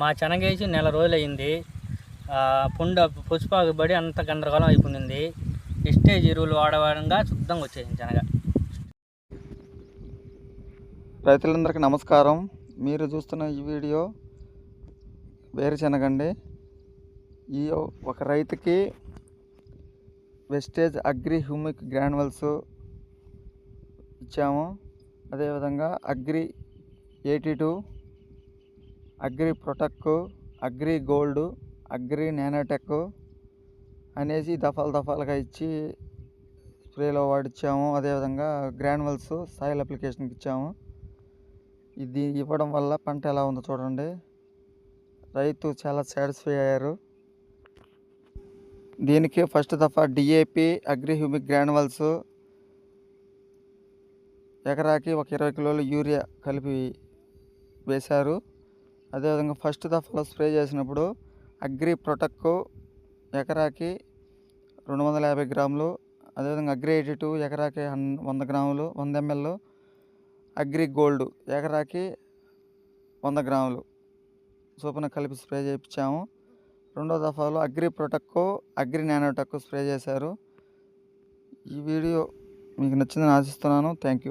మా చెనగేసి నెల రోజులయ్యింది. పుష్పాకు పడి అంత గందరగోళం అయిపోయింది. ఎస్టేజ్ ఎరువులు వాడగా శుద్ధంగా వచ్చేసింది శనగ. రైతులందరికీ నమస్కారం. మీరు చూస్తున్న ఈ వీడియో వేరుశనగ అండి. ఈ ఒక రైతుకి వెస్టేజ్ అగ్రి హ్యూమిక్ గ్రాన్యువల్స్ ఇచ్చాము. అదేవిధంగా agri 82, agri protect, agri gold, agri nanotech అనేసి దఫాలుగా ఇచ్చి స్ప్రేలో వాడిచ్చాము. అదేవిధంగా గ్రాన్యువల్స్ సాయిల్ అప్లికేషన్కి ఇచ్చాము. ఇది ఇవ్వడం వల్ల పంట ఎలా ఉందో చూడండి. రైతు చాలా సాటిస్ఫై అయ్యారు. దీనికి ఫస్ట్ దఫా డిఏపి అగ్రి హ్యూమిక్ గ్రాన్యువల్స్ ఎకరాకి ఒక 20 కిలోలు యూరియా కలిపి వేశారు. అదేవిధంగా ఫస్ట్ దఫాలో స్ప్రే చేసినప్పుడు అగ్రి ప్రొటెక్ ఎకరాకి 250 గ్రాములు, అదేవిధంగా అగ్రి 82 ఎకరాకి 100 గ్రాములు, 100 ml, అగ్రి గోల్డ్ ఎకరాకి 100 గ్రాములు చొప్పున కలిపి స్ప్రే చేయించాము. రెండో దఫాలో agri protect, agri nanotech spray చేశారు. ఈ వీడియో మీకు నచ్చిందని ఆశిస్తున్నాను. Thank you.